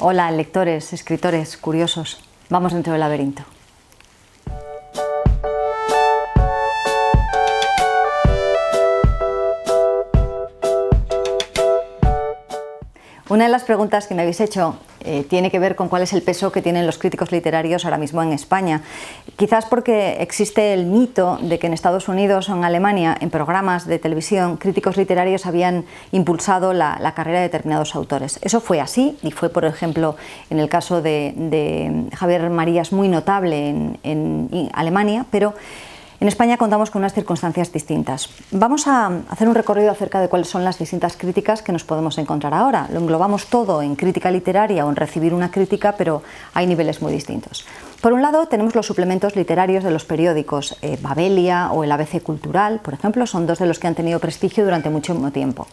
Hola, lectores, escritores, curiosos. Vamos dentro del laberinto. Una de las preguntas que me habéis hecho tiene que ver con cuál es el peso que tienen los críticos literarios ahora mismo en España. Quizás porque existe el mito de que en Estados Unidos o en Alemania, en programas de televisión, críticos literarios habían impulsado la carrera de determinados autores. Eso fue así y fue, por ejemplo, en el caso de Javier Marías, muy notable en Alemania, pero en España contamos con unas circunstancias distintas. Vamos a hacer un recorrido acerca de cuáles son las distintas críticas que nos podemos encontrar ahora. Lo englobamos todo en crítica literaria o en recibir una crítica, pero hay niveles muy distintos. Por un lado, tenemos los suplementos literarios de los periódicos. Babelia o el ABC Cultural, por ejemplo, son dos de los que han tenido prestigio durante mucho tiempo.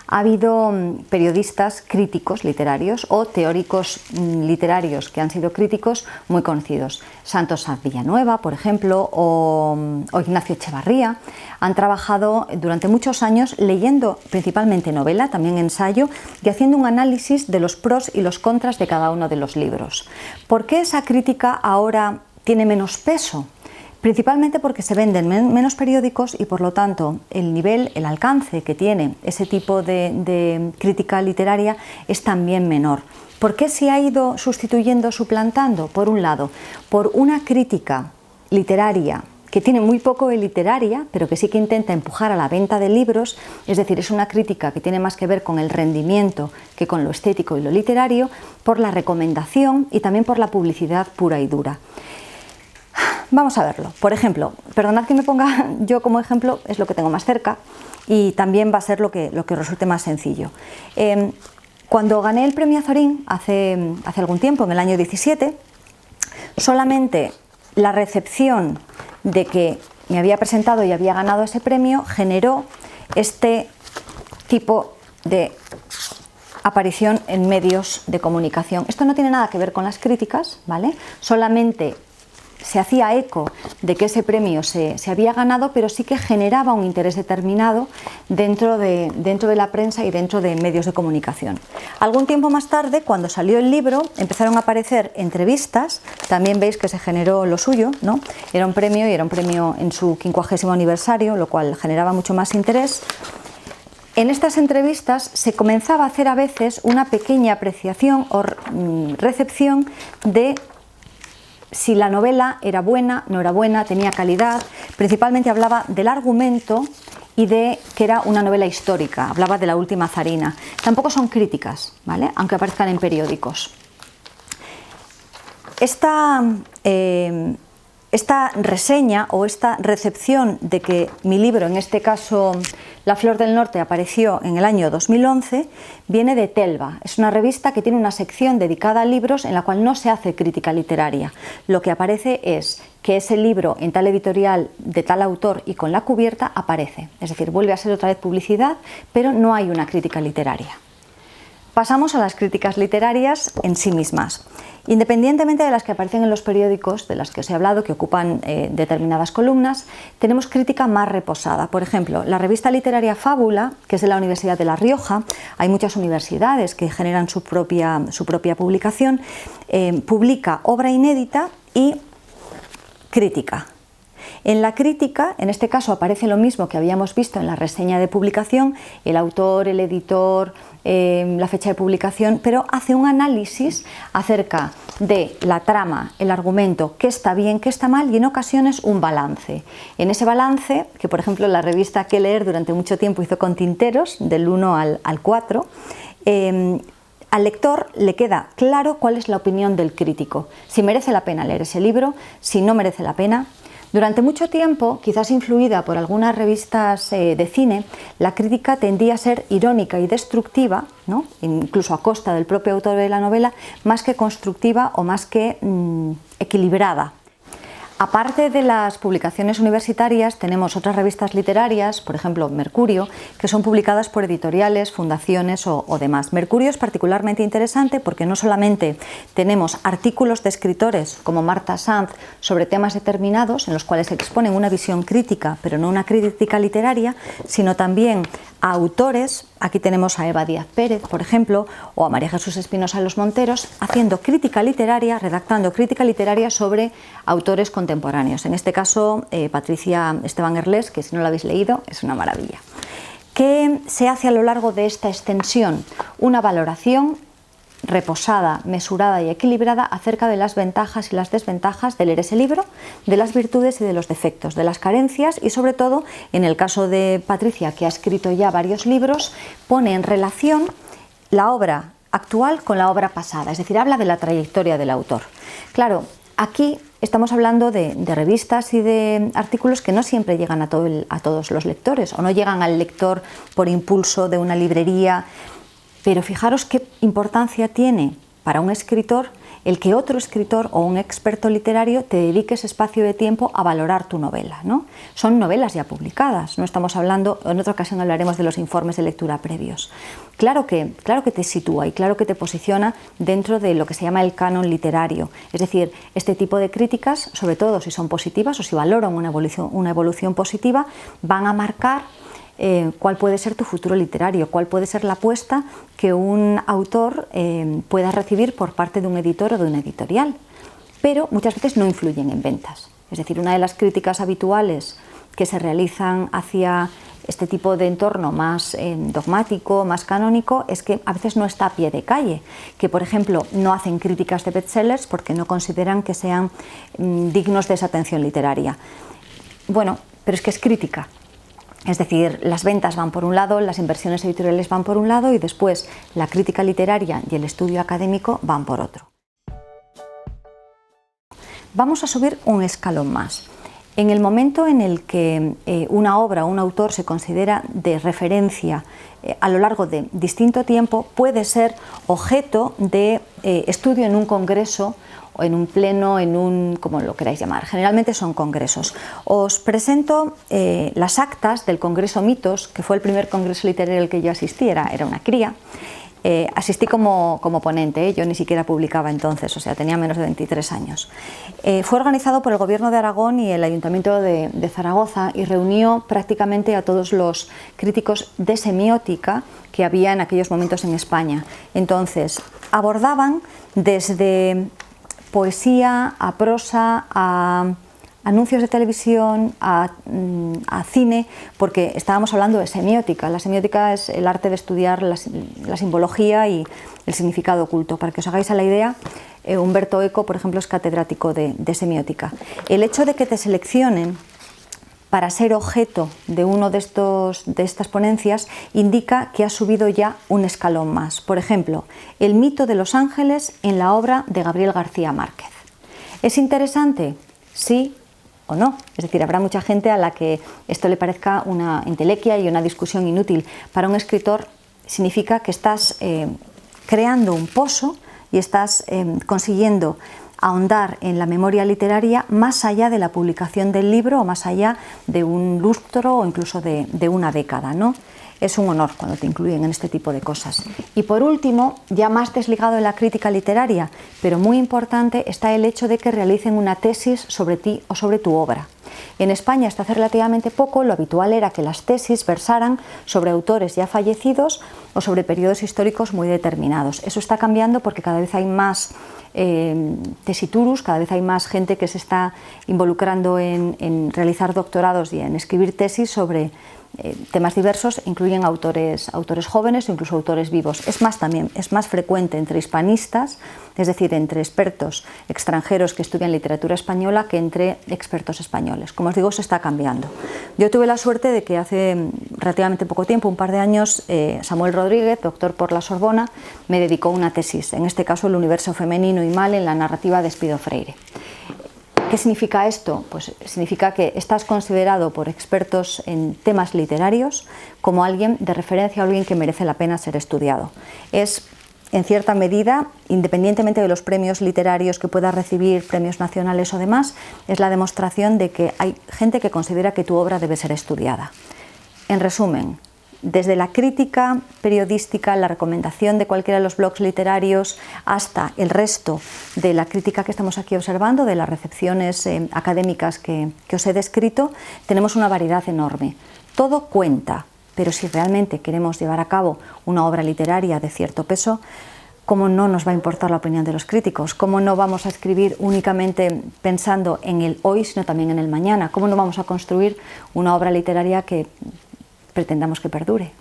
Ha habido periodisas críticos literarios o teóricos literarios que han sido críticos muy conocidos. Santos Sanz Villanueva, por ejemplo, o Ignacio Echevarría, han trabajado durante muchos años leyendo principalmente novela, también ensayo, y haciendo un análisis de los pros y los contras de cada uno de los libros. ¿Por qué esa crítica ahora tiene menos peso? Principalmente porque se venden menos periódicos y por lo tanto el nivel, el alcance que tiene ese tipo de crítica literaria es también menor. ¿Por qué se ha ido sustituyendo, suplantando? Por un lado, por una crítica literaria que tiene muy poco de literaria, pero que sí que intenta empujar a la venta de libros, es decir, es una crítica que tiene más que ver con el rendimiento que con lo estético y lo literario, por la recomendación y también por la publicidad pura y dura. Vamos a verlo. Por ejemplo, perdonad que me ponga yo como ejemplo, es lo que tengo más cerca y también va a ser lo que resulte más sencillo. Cuando gané el premio Azorín hace algún tiempo, en el año 17, solamente la recepción de que me había presentado y había ganado ese premio generó este tipo de aparición en medios de comunicación. Esto no tiene nada que ver con las críticas, ¿vale? Solamente se hacía eco de que ese premio se había ganado, pero sí que generaba un interés determinado dentro de la prensa y dentro de medios de comunicación. Algún tiempo más tarde, cuando salió el libro, empezaron a aparecer entrevistas, también veis que se generó lo suyo, ¿no? Era un premio y era un premio en su 50º aniversario, lo cual generaba mucho más interés. En estas entrevistas se comenzaba a hacer a veces una pequeña apreciación o recepción de si la novela era buena, no era buena, tenía calidad. Principalmente hablaba del argumento y de que era una novela histórica, hablaba de la última zarina. Tampoco son críticas, ¿vale? Aunque aparezcan en periódicos. Esta reseña o esta recepción de que mi libro, en este caso La Flor del Norte, apareció en el año 2011, viene de Telva. Es una revista que tiene una sección dedicada a libros en la cual no se hace crítica literaria. Lo que aparece es que ese libro en tal editorial de tal autor y con la cubierta aparece. Es decir, vuelve a ser otra vez publicidad, pero no hay una crítica literaria. Pasamos a las críticas literarias en sí mismas. Independientemente de las que aparecen en los periódicos, de las que os he hablado, que ocupan determinadas columnas, tenemos crítica más reposada. Por ejemplo, la revista literaria Fábula, que es de la Universidad de La Rioja, hay muchas universidades que generan su propia publicación, publica obra inédita y crítica. En la crítica, en este caso, aparece lo mismo que habíamos visto en la reseña de publicación, el autor, el editor, la fecha de publicación, pero hace un análisis acerca de la trama, el argumento, qué está bien, qué está mal y en ocasiones un balance. En ese balance, que por ejemplo la revista Que Leer durante mucho tiempo hizo con tinteros, del 1 al 4, al lector le queda claro cuál es la opinión del crítico, si merece la pena leer ese libro, si no merece la pena. Durante mucho tiempo, quizás influida por algunas revistas de cine, la crítica tendía a ser irónica y destructiva, ¿no? Incluso a costa del propio autor de la novela, más que constructiva o más que equilibrada. Aparte de las publicaciones universitarias, tenemos otras revistas literarias, por ejemplo Mercurio, que son publicadas por editoriales, fundaciones o demás. Mercurio es particularmente interesante porque no solamente tenemos artículos de escritores como Marta Sanz sobre temas determinados en los cuales exponen una visión crítica, pero no una crítica literaria, sino también a autores, aquí tenemos a Eva Díaz Pérez, por ejemplo, o a María Jesús Espinosa Los Monteros, haciendo crítica literaria, redactando crítica literaria sobre autores contemporáneos. En este caso, Patricia Esteban Herlés, que si no lo habéis leído, es una maravilla. ¿Qué se hace a lo largo de esta extensión? Una valoración reposada, mesurada y equilibrada acerca de las ventajas y las desventajas de leer ese libro, de las virtudes y de los defectos, de las carencias y sobre todo, en el caso de Patricia, que ha escrito ya varios libros, pone en relación la obra actual con la obra pasada, es decir, habla de la trayectoria del autor. Claro, aquí estamos hablando de revistas y de artículos que no siempre llegan a todos los lectores o no llegan al lector por impulso de una librería. Pero fijaros qué importancia tiene para un escritor el que otro escritor o un experto literario te dedique ese espacio de tiempo a valorar tu novela, ¿no? Son novelas ya publicadas, no estamos hablando, en otra ocasión hablaremos de los informes de lectura previos. Claro que te sitúa y claro que te posiciona dentro de lo que se llama el canon literario, es decir, este tipo de críticas, sobre todo si son positivas o si valoran una evolución positiva, van a marcar cuál puede ser tu futuro literario, cuál puede ser la apuesta que un autor pueda recibir por parte de un editor o de una editorial. Pero muchas veces no influyen en ventas. Es decir, una de las críticas habituales que se realizan hacia este tipo de entorno más dogmático, más canónico, es que a veces no está a pie de calle, que por ejemplo no hacen críticas de bestsellers porque no consideran que sean dignos de esa atención literaria. Bueno, pero es que es crítica. Es decir, las ventas van por un lado, las inversiones editoriales van por un lado y después la crítica literaria y el estudio académico van por otro. Vamos a subir un escalón más. En el momento en el que una obra o un autor se considera de referencia a lo largo de distinto tiempo, puede ser objeto de estudio en un congreso o en un pleno, como lo queráis llamar. Generalmente son congresos. Os presento las actas del Congreso Mitos, que fue el primer congreso literario al que yo asistí, era una cría. Asistí como ponente, yo ni siquiera publicaba entonces, o sea, tenía menos de 23 años. Fue organizado por el Gobierno de Aragón y el Ayuntamiento de Zaragoza y reunió prácticamente a todos los críticos de semiótica que había en aquellos momentos en España. Entonces, abordaban desde poesía, a prosa, a anuncios de televisión, a cine, porque estábamos hablando de semiótica. La semiótica es el arte de estudiar la simbología y el significado oculto. Para que os hagáis a la idea, Humberto Eco, por ejemplo, es catedrático de semiótica. El hecho de que te seleccionen para ser objeto de uno de estas ponencias indica que has subido ya un escalón más. Por ejemplo, el mito de los ángeles en la obra de Gabriel García Márquez. ¿Es interesante? Sí o no. Es decir, habrá mucha gente a la que esto le parezca una entelequia y una discusión inútil. Para un escritor significa que estás creando un pozo y estás consiguiendo ahondar en la memoria literaria más allá de la publicación del libro o más allá de un lustro o incluso de una década, ¿no? Es un honor cuando te incluyen en este tipo de cosas. Y por último, ya más desligado de la crítica literaria, pero muy importante, está el hecho de que realicen una tesis sobre ti o sobre tu obra. En España hasta hace relativamente poco lo habitual era que las tesis versaran sobre autores ya fallecidos o sobre periodos históricos muy determinados. Eso está cambiando porque cada vez hay más tesiturus, cada vez hay más gente que se está involucrando en realizar doctorados y en escribir tesis sobre temas diversos, incluyen autores jóvenes o incluso autores vivos. Es más frecuente entre hispanistas, es decir, entre expertos extranjeros que estudian literatura española que entre expertos españoles. Como os digo, se está cambiando. Yo tuve la suerte de que hace relativamente poco tiempo, un par de años, Samuel Rodríguez, doctor por la Sorbona, me dedicó una tesis, en este caso el universo femenino y mal en la narrativa de Espido Freire. ¿Qué significa esto? Pues significa que estás considerado por expertos en temas literarios como alguien de referencia, alguien que merece la pena ser estudiado. Es, en cierta medida, independientemente de los premios literarios que puedas recibir, premios nacionales o demás, es la demostración de que hay gente que considera que tu obra debe ser estudiada. En resumen, desde la crítica periodística, la recomendación de cualquiera de los blogs literarios, hasta el resto de la crítica que estamos aquí observando, de las recepciones académicas que os he descrito, tenemos una variedad enorme. Todo cuenta, pero si realmente queremos llevar a cabo una obra literaria de cierto peso, ¿cómo no nos va a importar la opinión de los críticos? ¿Cómo no vamos a escribir únicamente pensando en el hoy, sino también en el mañana? ¿Cómo no vamos a construir una obra literaria que pretendamos que perdure?